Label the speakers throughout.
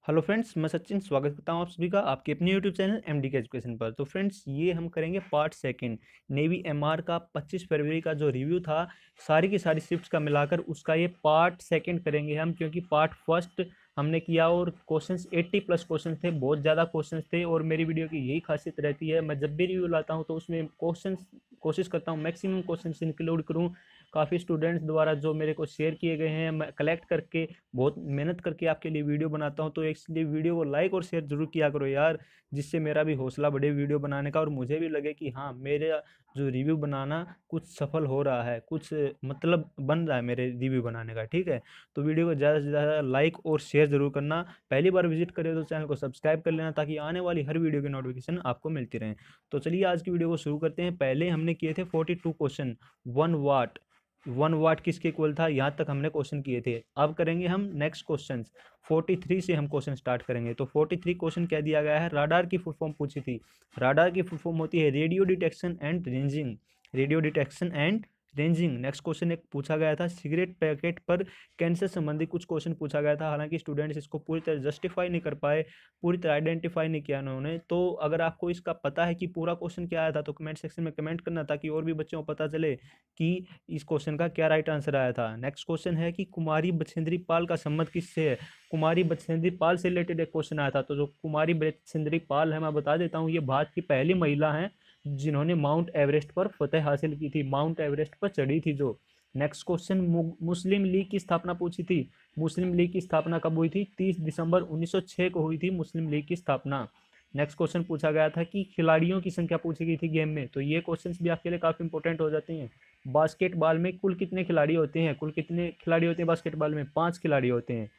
Speaker 1: Hello friends, मैं सचिन स्वागत करता हूं आप सभी का आपके अपने यूट्यूब चैनल एमडी के एजुकेशन पर। तो फ्रेंड्स, ये हम करेंगे पार्ट सेकंड नेवी एमआर का 25 फरवरी का जो रिव्यू था सारी की सारी शिफ्ट्स का मिलाकर, उसका ये पार्ट सेकंड करेंगे हम, क्योंकि पार्ट फर्स्ट हमने किया और क्वेश्चंस 80 प्लस क्वेश्चन थे, बहुत ज़्यादा क्वेश्चंस थे। और मेरी वीडियो की यही खासियत रहती है, मैं जब भी रिव्यू लाता हूँ तो उसमें क्वेश्चन कोशिश करता हूँ मैक्सिमम क्वेश्चन इंक्लूड करूँ। काफ़ी स्टूडेंट्स द्वारा जो मेरे को शेयर किए गए हैं, मैं कलेक्ट करके बहुत मेहनत करके आपके लिए वीडियो बनाता हूं। तो इसलिए वीडियो को लाइक और शेयर जरूर किया करो यार, जिससे मेरा भी हौसला बढ़े वीडियो बनाने का और मुझे भी लगे कि हाँ, मेरे जो रिव्यू बनाना कुछ सफल हो रहा है, कुछ मतलब बन रहा है मेरे रिव्यू बनाने का। ठीक है, तो वीडियो को ज़्यादा से ज़्यादा लाइक और शेयर जरूर करना। पहली बार विजिट करें तो चैनल को सब्सक्राइब कर लेना, ताकि आने वाली हर वीडियो की नोटिफिकेशन आपको मिलती रहे। तो चलिए आज की वीडियो को शुरू करते हैं। पहले हमने किए थे 42 क्वेश्चन। 1 वाट, 1 वाट किसके इक्वल था, यहाँ तक हमने क्वेश्चन किए थे। अब करेंगे हम नेक्स्ट क्वेश्चन। 43 से हम क्वेश्चन स्टार्ट करेंगे। तो 43 क्वेश्चन क्या दिया गया है, राडार की फुल फॉर्म पूछी थी। राडार की फुल फॉर्म होती है radio detection and ranging. Radio detection and ranging. Next question एक पूछा गया था, सिगरेट पैकेट पर कैंसर संबंधी कुछ क्वेश्चन पूछा गया था। हालांकि स्टूडेंट्स इसको पूरी तरह जस्टिफाई नहीं कर पाए, पूरी तरह आइडेंटिफाई नहीं किया उन्होंने। तो अगर आपको इसका पता है कि पूरा क्वेश्चन क्या आया था तो कमेंट सेक्शन में कमेंट करना, ताकि और भी बच्चों को पता चले कि इस क्वेश्चन का क्या राइट आंसर आया था। नेक्स्ट क्वेश्चन है कि कुमारी बछेंद्री पाल का संबंध किससे है। कुमारी बछेंद्री पाल से रिलेटेड एक क्वेश्चन आया था। तो जो कुमारी बछेंद्री पाल है, मैं बता देता हूँ, ये भारत की पहली महिला हैं जिन्होंने माउंट एवरेस्ट पर फतेह हासिल की थी, माउंट एवरेस्ट पर चढ़ी थी जो। नेक्स्ट क्वेश्चन, मुस्लिम लीग की स्थापना पूछी थी। मुस्लिम लीग की स्थापना कब हुई थी, 30 दिसंबर 1906 को हुई थी मुस्लिम लीग की स्थापना। नेक्स्ट क्वेश्चन पूछा गया था कि खिलाड़ियों की संख्या पूछी गई थी गेम में। तो ये क्वेश्चंस भी आपके लिए काफी इंपॉर्टेंट हो जाते हैं। बास्केटबॉल में कुल कितने खिलाड़ी होते हैं, कुल कितने खिलाड़ी होते हैं बास्केटबॉल में, 5 खिलाड़ी होते हैं।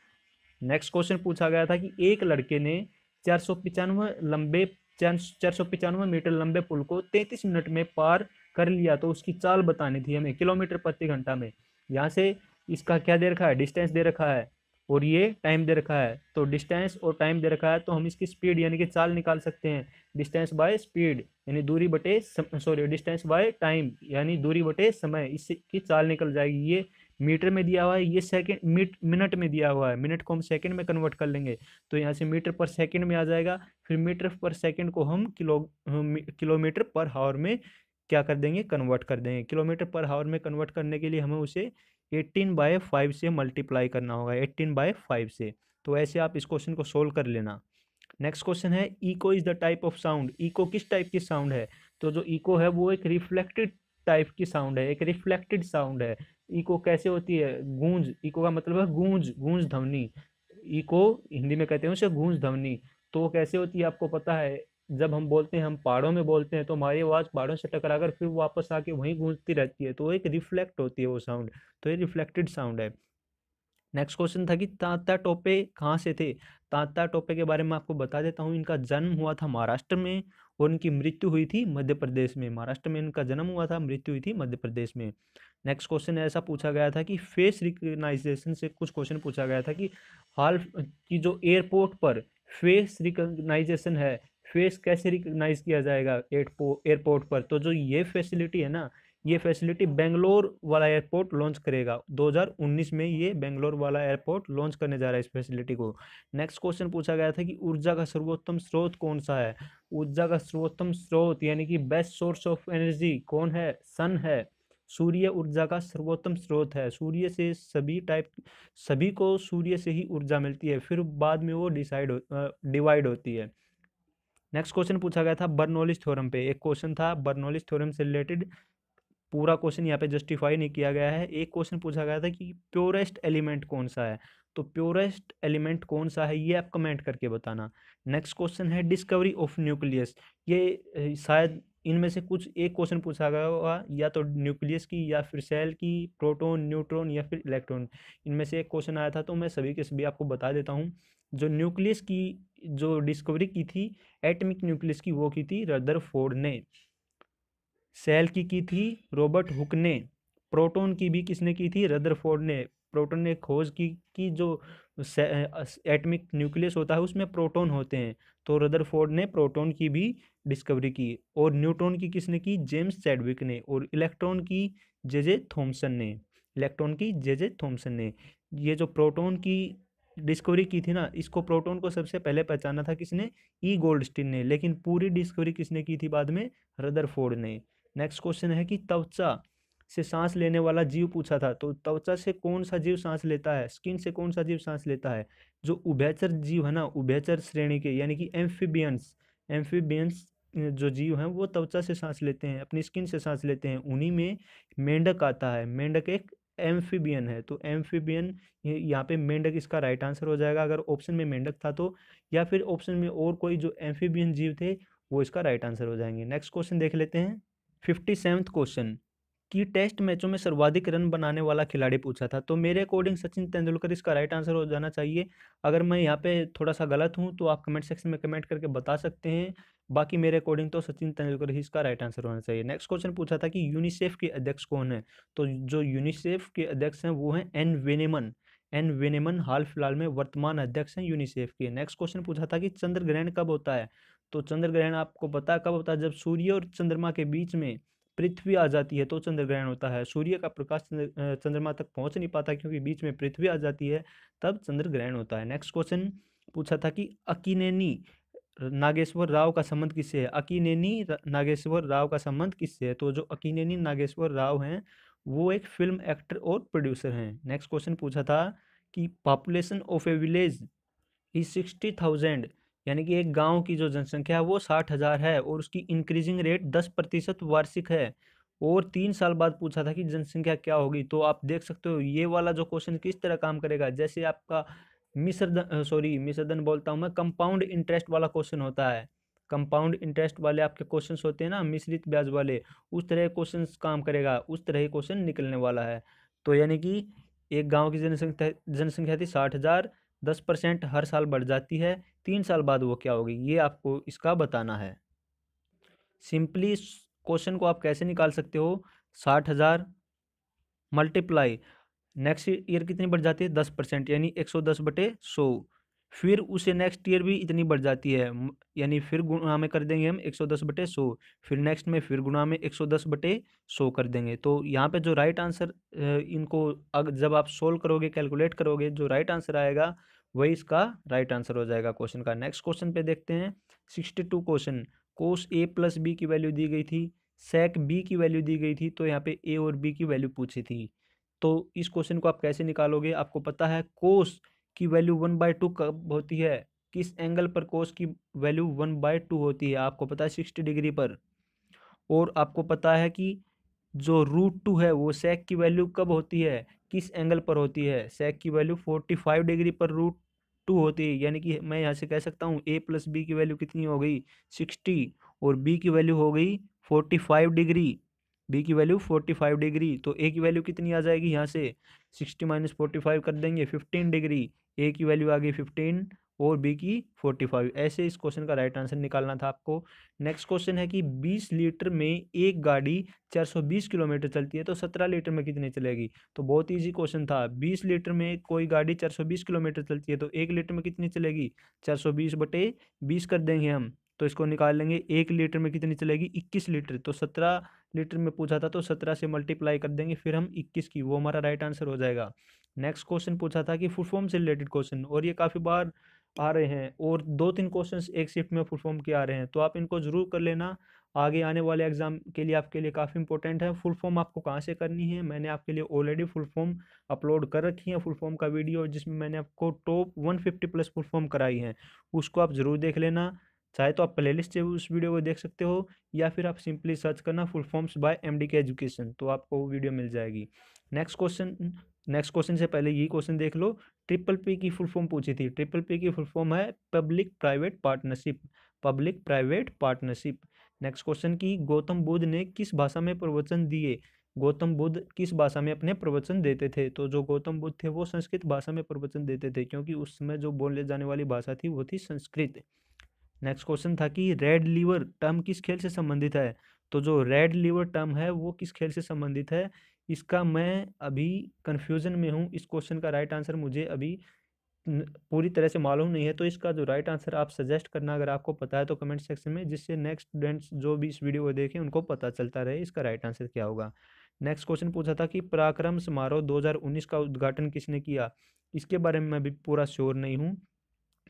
Speaker 1: नेक्स्ट क्वेश्चन पूछा गया था कि एक लड़के ने 495 मीटर लंबे पुल को 33 मिनट में पार कर लिया, तो उसकी चाल बतानी थी हमें किलोमीटर प्रति घंटा में। यहाँ से इसका क्या दे रखा है, डिस्टेंस दे रखा है और ये टाइम दे रखा है। तो डिस्टेंस और टाइम दे रखा है, तो हम इसकी स्पीड यानी कि चाल निकाल सकते हैं। डिस्टेंस बाय स्पीड यानी दूरी बटे सॉरी डिस्टेंस बाय टाइम यानी दूरी बटे समय, इसकी चाल निकल जाएगी। ये मीटर में दिया हुआ है, ये सेकंड मिनट में दिया हुआ है, मिनट को हम सेकंड में कन्वर्ट कर लेंगे तो यहाँ से मीटर पर सेकंड में आ जाएगा। फिर मीटर पर सेकंड को हम किलोमीटर पर हावर में क्या कर देंगे, कन्वर्ट कर देंगे। किलोमीटर पर हावर में कन्वर्ट करने के लिए हमें उसे 18/5 से मल्टीप्लाई करना होगा, 18/5 से। तो ऐसे आप इस क्वेश्चन को सोल्व कर लेना। नेक्स्ट क्वेश्चन है, echo is the type of sound. Echo किस टाइप की साउंड है। तो जो इको है वो एक रिफ्लेक्टेड टाइप की साउंड है, एक रिफ्लेक्टेड साउंड है। इको कैसे होती है, गूंज। इको का मतलब है गूंज, गूंज ध्वनि। इको हिंदी में कहते हैं उसे गूंज ध्वनि। तो वो कैसे होती है आपको पता है, जब हम बोलते हैं, हम पहाड़ों में बोलते हैं तो हमारी आवाज़ पहाड़ों से टकराकर फिर वापस आके वहीं गूंजती रहती है, तो वो एक रिफ्लेक्ट होती है वो साउंड। तो ये रिफ्लेक्टेड साउंड है। नेक्स्ट क्वेश्चन था कि तात्या टोपे कहाँ से थे। तात्या टोपे के बारे में आपको बता देता हूँ, इनका जन्म हुआ था महाराष्ट्र में और इनकी मृत्यु हुई थी मध्य प्रदेश में। महाराष्ट्र में इनका जन्म हुआ था, मृत्यु हुई थी मध्य प्रदेश में। नेक्स्ट क्वेश्चन ऐसा पूछा गया था कि फेस रिकग्नाइजेशन से कुछ क्वेश्चन पूछा गया था कि हाल की जो एयरपोर्ट पर फेस रिकग्नाइजेशन है, फेस कैसे रिकग्नाइज किया जाएगा एयरपोर्ट पर। तो जो ये फैसिलिटी है ना, ये फैसिलिटी बेंगलोर वाला एयरपोर्ट लॉन्च करेगा 2019 में। ये बेंगलोर वाला एयरपोर्ट लॉन्च करने जा रहा है इस फैसिलिटी को। नेक्स्ट क्वेश्चन पूछा गया था कि ऊर्जा का सर्वोत्तम स्रोत कौन सा है। ऊर्जा का सर्वोत्तम स्रोत यानी कि बेस्ट सोर्स ऑफ एनर्जी कौन है, सन है। सूर्य ऊर्जा का सर्वोत्तम स्रोत है। सूर्य से सभी को सूर्य से ही ऊर्जा मिलती है, फिर बाद में वो डिवाइड होती है। नेक्स्ट क्वेश्चन पूछा गया था बर्नौलिस थ्योरम पे, एक क्वेश्चन था बर्नौलिस थ्योरम से रिलेटेड। पूरा क्वेश्चन यहाँ पे जस्टिफाई नहीं किया गया है। एक क्वेश्चन पूछा गया था कि प्योरेस्ट एलिमेंट कौन सा है। तो प्योरेस्ट एलिमेंट कौन सा है ये आप कमेंट करके बताना। नेक्स्ट क्वेश्चन है डिस्कवरी ऑफ न्यूक्लियस। ये शायद इनमें से कुछ एक क्वेश्चन पूछा गया होगा, या तो न्यूक्लियस की या फिर सेल की, प्रोटॉन, न्यूट्रॉन या फिर इलेक्ट्रॉन। इनमें से एक क्वेश्चन आया था, तो मैं सभी के सभी आपको बता देता हूँ। जो न्यूक्लियस की जो डिस्कवरी की थी, एटमिक न्यूक्लियस की, वो की थी रदरफोर्ड ने। सेल की थी रॉबर्ट हुक ने। प्रोटॉन की भी किसने की थी, रदरफोर्ड ने। प्रोटॉन ने खोज की कि जो एटमिक न्यूक्लियस होता है उसमें प्रोटॉन होते हैं, तो रदरफोर्ड ने प्रोटॉन की भी डिस्कवरी की। और न्यूट्रॉन की किसने की, जेम्स चैडविक ने। और इलेक्ट्रॉन की जे जे थॉमसन ने। इलेक्ट्रॉन की जे जे थॉमसन ने। ये जो प्रोटॉन की डिस्कवरी की थी ना, इसको प्रोटॉन को सबसे पहले पहचाना था किसने, ई गोल्डस्टीन ने, लेकिन पूरी डिस्कवरी किसने की थी बाद में, रदरफोर्ड ने। नेक्स्ट क्वेश्चन है कि त्वचा से सांस लेने वाला जीव पूछा था, तो त्वचा से कौन सा जीव सांस लेता है, स्किन से कौन सा जीव सांस लेता है, जो उभयचर जीव है ना, उभयचर श्रेणी के यानी कि एम्फीबियंस, एम्फीबियंस जो जीव हैं वो त्वचा से सांस लेते हैं, अपनी स्किन से सांस लेते हैं, उन्हीं में मेंढक आता है। मेंढक एक एम्फीबियन है, तो एम्फीबियन यहाँ पे मेंढक इसका राइट आंसर हो जाएगा अगर ऑप्शन में मेंढक था तो, या फिर ऑप्शन में और कोई जो एम्फीबियन जीव थे वो इसका राइट आंसर हो जाएंगे। नेक्स्ट क्वेश्चन देख लेते हैं। 57th क्वेश्चन कि टेस्ट मैचों में सर्वाधिक रन बनाने वाला खिलाड़ी पूछा था, तो मेरे अकॉर्डिंग सचिन तेंदुलकर इसका राइट आंसर हो जाना चाहिए। अगर मैं यहाँ पे थोड़ा सा गलत हूँ तो आप कमेंट सेक्शन में कमेंट करके बता सकते हैं, बाकी मेरे अकॉर्डिंग तो सचिन तेंदुलकर ही इसका राइट आंसर होना चाहिए। नेक्स्ट क्वेश्चन पूछा था कि यूनिसेफ के अध्यक्ष कौन है, तो जो यूनिसेफ के अध्यक्ष हैं वो हैं एन वेनेमन। एन वेनेमन हाल फिलहाल में वर्तमान अध्यक्ष हैं यूनिसेफ के। नेक्स्ट क्वेश्चन पूछा था कि चंद्र ग्रहण कब होता है, तो चंद्र ग्रहण आपको पता है कब होता है, जब सूर्य और चंद्रमा के बीच में पृथ्वी आ जाती है तो चंद्र ग्रहण होता है। सूर्य का प्रकाश चंद्रमा तक पहुंच नहीं पाता क्योंकि बीच में पृथ्वी आ जाती है, तब चंद्र ग्रहण होता है। नेक्स्ट क्वेश्चन पूछा था कि अकिनेनी नागेश्वर राव का संबंध किससे है, अकिनेनी नागेश्वर राव का संबंध किससे है, तो जो अकिनेनी नागेश्वर राव हैं वो एक फिल्म एक्टर और प्रोड्यूसर हैं। नेक्स्ट क्वेश्चन पूछा था कि population of A village is 60,000, यानी कि एक गांव की जो जनसंख्या है वो 60,000 है और उसकी इंक्रीजिंग रेट 10% वार्षिक है, और 3 साल बाद पूछा था कि जनसंख्या क्या होगी। तो आप देख सकते हो ये वाला जो क्वेश्चन किस तरह काम करेगा, जैसे आपका मिश्रधन बोलता हूँ मैं, कंपाउंड इंटरेस्ट वाला क्वेश्चन होता है, कंपाउंड इंटरेस्ट वाले आपके क्वेश्चंस होते हैं ना, मिश्रित ब्याज वाले, उस तरह के क्वेश्चंस काम करेगा, उस तरह के क्वेश्चन निकलने वाला है। तो यानी कि एक गांव की जनसंख्या थी 60,000, 10% हर साल बढ़ जाती है, 3 साल बाद वो क्या होगी ये आपको इसका बताना है। सिंपली क्वेश्चन को आप कैसे निकाल सकते हो, 60,000 मल्टीप्लाई नेक्स्ट ईयर कितनी बढ़ जाती है, 10%, यानी 110/100, फिर उसे नेक्स्ट ईयर भी इतनी बढ़ जाती है, यानी फिर गुणा में कर देंगे हम 110/100, फिर नेक्स्ट में फिर गुणा में 110/100 कर देंगे। तो यहाँ पे जो राइट आंसर इनको जब आप सोल्व करोगे, कैलकुलेट करोगे, जो राइट आंसर आएगा वही इसका राइट आंसर हो जाएगा क्वेश्चन का। नेक्स्ट क्वेश्चन पे देखते हैं 62 क्वेश्चन। कोस ए प्लस बी की वैल्यू दी गई थी, सेक बी की वैल्यू दी गई थी, तो यहाँ पे ए और बी की वैल्यू पूछी थी। तो इस क्वेश्चन को आप कैसे निकालोगे, आपको पता है कोस की वैल्यू 1/2 कब होती है, किस एंगल पर कोस की वैल्यू 1/2 होती है, आपको पता है 60 डिग्री पर। और आपको पता है कि जो √2 है वो सेक की वैल्यू कब होती है, किस एंगल पर होती है, सेक की वैल्यू 45 डिग्री पर √2 होती है, यानी कि मैं यहाँ से कह सकता हूँ a प्लस बी की वैल्यू कितनी हो गई 60 और b की वैल्यू हो गई 45 डिग्री, b की वैल्यू 45 डिग्री, तो a की वैल्यू कितनी आ जाएगी यहाँ से 60 - 45 कर देंगे 15 डिग्री, a की वैल्यू आ गई 15 और b की 45। ऐसे इस क्वेश्चन का राइट आंसर निकालना था आपको। नेक्स्ट क्वेश्चन है कि 20 लीटर में एक गाड़ी 420 किलोमीटर चलती है तो 17 लीटर में कितनी चलेगी, तो बहुत इजी क्वेश्चन था। 20 लीटर में कोई गाड़ी 420 किलोमीटर चलती है तो 1 लीटर में कितनी चलेगी, 420/20 कर देंगे हम, तो इसको निकाल लेंगे। 1 लीटर में कितनी चलेगी 21 लीटर, तो 17 लीटर में पूछा था तो 17 से मल्टीप्लाई कर देंगे फिर हम 21 की, वो हमारा राइट आंसर हो जाएगा। नेक्स्ट क्वेश्चन पूछा था कि फुल फॉर्म से रिलेटेड क्वेश्चन, और ये काफ़ी बार आ रहे हैं और 2-3 क्वेश्चंस एक शिफ्ट में फुल फॉर्म के आ रहे हैं, तो आप इनको जरूर कर लेना, आगे आने वाले एग्जाम के लिए आपके लिए काफ़ी इंपॉर्टेंट है। फुल फॉर्म आपको कहाँ से करनी है, मैंने आपके लिए ऑलरेडी फुल फॉर्म अपलोड कर रखी है, फुल फॉर्म का वीडियो जिसमें मैंने आपको टॉप 150+ फुल फॉर्म कराई है, उसको आप जरूर देख लेना। चाहे तो आप प्लेलिस्ट से उस वीडियो को देख सकते हो या फिर आप सिंपली सर्च करना full forms by MDK education, तो आपको वो वीडियो मिल जाएगी। नेक्स्ट क्वेश्चन से पहले ये क्वेश्चन देख लो। PPP की फुल फॉर्म पूछी थी, PPP की फुल फॉर्म है public private partnership, public private partnership. Next question की गौतम बुद्ध ने किस भाषा में प्रवचन दिए, गौतम बुद्ध किस भाषा में अपने प्रवचन देते थे, तो जो गौतम बुद्ध थे वो संस्कृत भाषा में प्रवचन देते थे क्योंकि उस समय जो बोले जाने वाली भाषा थी वो थी संस्कृत। नेक्स्ट क्वेश्चन था कि रेड लीवर टर्म किस खेल से संबंधित है, तो जो रेड लीवर टर्म है वो किस खेल से संबंधित है, इसका मैं अभी कंफ्यूजन में हूँ, इस क्वेश्चन का राइट आंसर मुझे अभी पूरी तरह से मालूम नहीं है, तो इसका जो राइट आंसर आप सजेस्ट करना अगर आपको पता है तो कमेंट सेक्शन में, जिससे नेक्स्ट स्टूडेंट्स जो भी इस वीडियो को देखें उनको पता चलता रहे इसका राइट आंसर क्या होगा। नेक्स्ट क्वेश्चन पूछा था कि पराक्रम समारोह 2019 का उद्घाटन किसने किया, इसके बारे में मैं भी पूरा श्योर नहीं हूँ।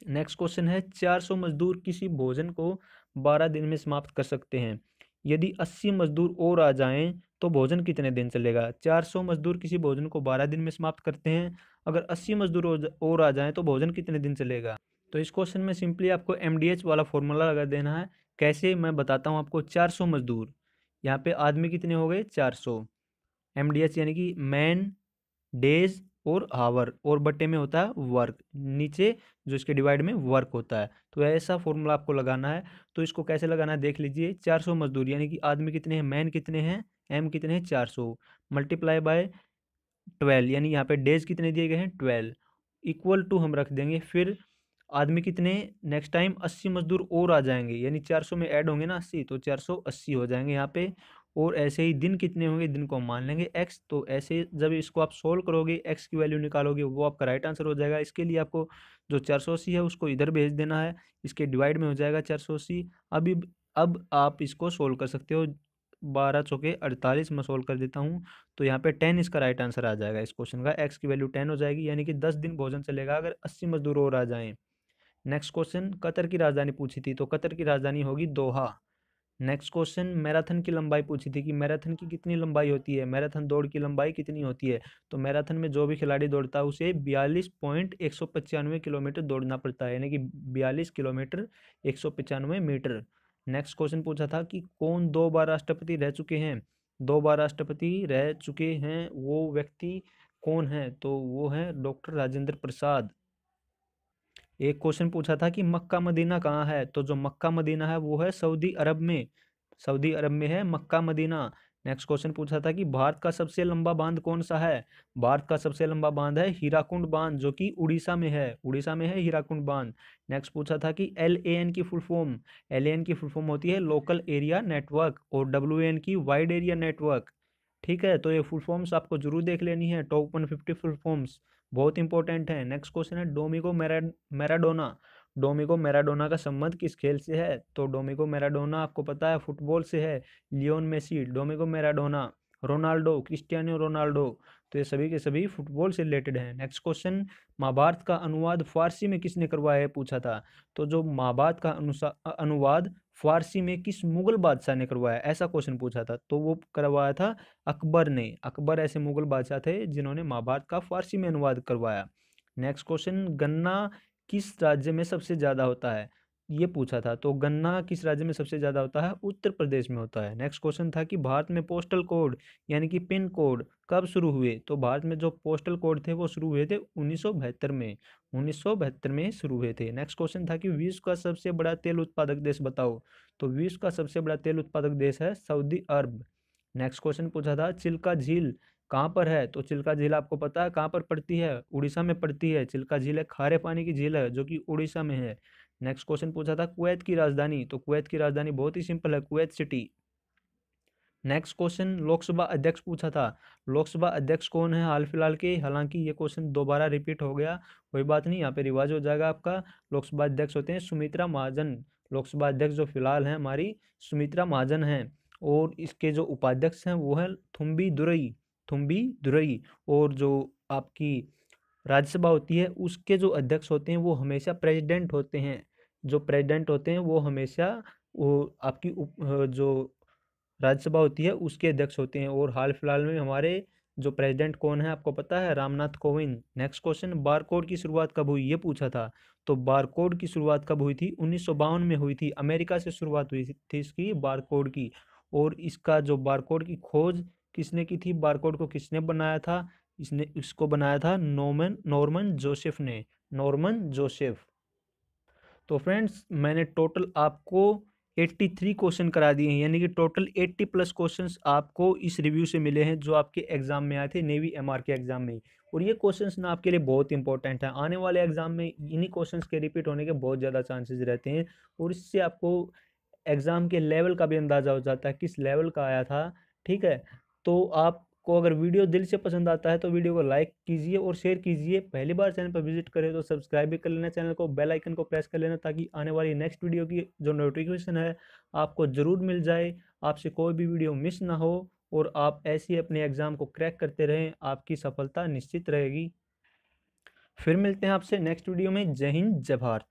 Speaker 1: नेक्स्ट क्वेश्चन है 400 मजदूर किसी भोजन को 12 दिन में समाप्त कर सकते हैं, यदि 80 मजदूर और आ जाएं तो भोजन कितने दिन चलेगा। 400 मजदूर किसी भोजन को 12 दिन में समाप्त करते हैं, अगर 80 मजदूर और आ जाएं तो भोजन कितने दिन चलेगा। तो इस क्वेश्चन में सिंपली आपको MDH वाला फॉर्मूला लगा देना है। कैसे, मैं बताता हूँ आपको। 400 मजदूर, यहाँ पे आदमी कितने हो गए 400, MDH यानी कि मैन, डेज और हावर, और बट्टे में होता है वर्क, नीचे जो इसके डिवाइड में वर्क होता है। तो ऐसा फॉर्मूला आपको लगाना है। तो इसको कैसे लगाना है देख लीजिए। 400 मजदूर यानी कि आदमी कितने हैं, मैन कितने हैं, एम कितने हैं 400, मल्टीप्लाई बाय 12 यानी यहाँ पे डेज कितने दिए गए हैं 12, इक्वल टू हम रख देंगे। फिर आदमी कितने, नेक्स्ट टाइम 80 मजदूर और आ जाएंगे, यानी 400 में ऐड होंगे ना 80, तो 480 हो जाएंगे यहाँ पे। और ऐसे ही दिन कितने होंगे, दिन को हम मान लेंगे x। तो ऐसे जब इसको आप सोल्व करोगे, x की वैल्यू निकालोगे, वो आपका राइट आंसर हो जाएगा। इसके लिए आपको जो 480 है उसको इधर भेज देना है, इसके डिवाइड में हो जाएगा 480। अभी अब आप इसको सोल्व कर सकते हो। 12 चौके 48 में सोल्व कर देता हूँ, तो यहाँ पे 10 इसका राइट आंसर आ जाएगा इस क्वेश्चन का। x की वैल्यू 10 हो जाएगी, यानी कि 10 दिन भोजन चलेगा अगर 80 मजदूर और आ जाएं। नेक्स्ट क्वेश्चन, कतर की राजधानी पूछी थी, तो कतर की राजधानी होगी दोहा। नेक्स्ट क्वेश्चन, मैराथन की लंबाई पूछी थी कि मैराथन की कितनी लंबाई होती है, मैराथन दौड़ की लंबाई कितनी होती है। तो मैराथन में जो भी खिलाड़ी दौड़ता है उसे 42.195 किलोमीटर दौड़ना पड़ता है, यानी कि 42 किलोमीटर 195 मीटर। नेक्स्ट क्वेश्चन पूछा था कि कौन 2 बार राष्ट्रपति रह चुके हैं, 2 बार राष्ट्रपति रह चुके हैं वो व्यक्ति कौन है, तो वो है डॉक्टर राजेंद्र प्रसाद। एक क्वेश्चन पूछा था कि मक्का मदीना कहाँ है, तो जो मक्का मदीना है वो है सऊदी अरब में, सऊदी अरब में है मक्का मदीना। नेक्स्ट क्वेश्चन पूछा था कि भारत का सबसे लंबा बांध कौन सा है, भारत का सबसे लंबा बांध है हीराकुंड बांध, जो कि उड़ीसा में है, उड़ीसा में है हीराकुंड बांध। नेक्स्ट पूछा था कि LAN की फुल फॉर्म, LAN की फुल फॉर्म होती है लोकल एरिया नेटवर्क, और WAN की वाइड एरिया नेटवर्क। ठीक है, तो ये फुल फॉर्म्स आपको जरूर देख लेनी है, टॉप 150 फुल फॉर्म्स बहुत इंपॉर्टेंट है। नेक्स्ट क्वेश्चन है डोमिगो मैराडोना, डोमिगो मैराडोना का संबंध किस खेल से है, तो डोमिगो मैराडोना आपको पता है फुटबॉल से है, Lionel Messi, Domingo Maradona, Ronaldo, Cristiano Ronaldo, तो ये सभी के सभी फुटबॉल से रिलेटेड हैं। नेक्स्ट क्वेश्चन, महाभारत का अनुवाद फारसी में किसने करवाया है पूछा था, तो जो महाभारत का अनुवाद फारसी में किस मुगल बादशाह ने करवाया, ऐसा क्वेश्चन पूछा था, तो वो करवाया था अकबर ने। अकबर ऐसे मुगल बादशाह थे जिन्होंने महाभारत का फारसी में अनुवाद करवाया। नेक्स्ट क्वेश्चन, गन्ना किस राज्य में सबसे ज़्यादा होता है, ये पूछा था, तो गन्ना किस राज्य में सबसे ज़्यादा होता है, उत्तर प्रदेश में होता है। नेक्स्ट क्वेश्चन था कि भारत में पोस्टल कोड यानी कि पिन कोड कब शुरू हुए, तो भारत में जो पोस्टल कोड थे वो शुरू हुए थे 1972 में, 1972 में शुरू हुए थे। नेक्स्ट क्वेश्चन था कि विश्व का सबसे बड़ा तेल उत्पादक देश बताओ, तो विश्व का सबसे बड़ा तेल उत्पादक देश है सऊदी अरब। नेक्स्ट क्वेश्चन पूछा था चिल्का झील कहाँ पर है, तो चिल्का झील आपको पता है कहाँ पर पड़ती है, उड़ीसा में पड़ती है। चिल्का झील है खारे पानी की झील है जो कि उड़ीसा में है। नेक्स्ट क्वेश्चन पूछा था कुवैत की राजधानी, तो कुवैत की राजधानी बहुत ही सिंपल है, Kuwait city. Next question, Lok Sabha अध्यक्ष पूछा था, लोकसभा अध्यक्ष कौन है हाल फिलहाल के, हालांकि ये क्वेश्चन दोबारा रिपीट हो गया, कोई बात नहीं, यहाँ पे रिवाज हो जाएगा आपका। लोकसभा अध्यक्ष होते हैं सुमित्रा महाजन, लोकसभा अध्यक्ष जो फिलहाल हैं हमारी सुमित्रा महाजन हैं। और इसके जो उपाध्यक्ष हैं वो हैं थुम्बी दुरई, थुम्बी दुरई। और जो आपकी राज्यसभा होती है उसके जो अध्यक्ष होते हैं वो हमेशा प्रेसिडेंट होते हैं, जो प्रेसिडेंट होते हैं वो हमेशा वो आपकी जो राज्यसभा होती है उसके अध्यक्ष होते हैं। और हाल फिलहाल में हमारे जो प्रेसिडेंट कौन है आपको पता है, Ramnath Kovind. Next question, barcode की शुरुआत कब हुई, ये पूछा था, तो बारकोड की शुरुआत कब हुई थी, 1952 में हुई थी, अमेरिका से शुरुआत हुई थी इसकी बारकोड की। और इसका जो बारकोड की खोज किसने की थी, बारकोड को किसने बनाया था, इसको बनाया था नॉर्मन जोसेफ ने, नॉर्मन जोसेफ। तो फ्रेंड्स मैंने टोटल आपको 83 क्वेश्चन करा दिए हैं, यानी कि टोटल 80 प्लस क्वेश्चंस आपको इस रिव्यू से मिले हैं जो आपके एग्जाम में आए थे, नेवी MR के एग्जाम में। और ये क्वेश्चंस ना आपके लिए बहुत इंपॉर्टेंट है, आने वाले एग्जाम में इन्हीं क्वेश्चंस के रिपीट होने के बहुत ज़्यादा चांसेस रहते हैं। और इससे आपको एग्जाम के लेवल का भी अंदाजा हो जाता है किस लेवल का आया था। ठीक है, तो आपको अगर वीडियो दिल से पसंद आता है तो वीडियो को लाइक कीजिए और शेयर कीजिए। पहली बार चैनल पर विजिट करें तो सब्सक्राइब भी कर लेना चैनल को, बेल आइकन को प्रेस कर लेना ताकि आने वाली नेक्स्ट वीडियो की जो नोटिफिकेशन है आपको ज़रूर मिल जाए, आपसे कोई भी वीडियो मिस ना हो। और आप ऐसे ही अपने एग्ज़ाम को क्रैक करते रहें, आपकी सफलता निश्चित रहेगी। फिर मिलते हैं आपसे नेक्स्ट वीडियो में। जय हिंद, जय भारत।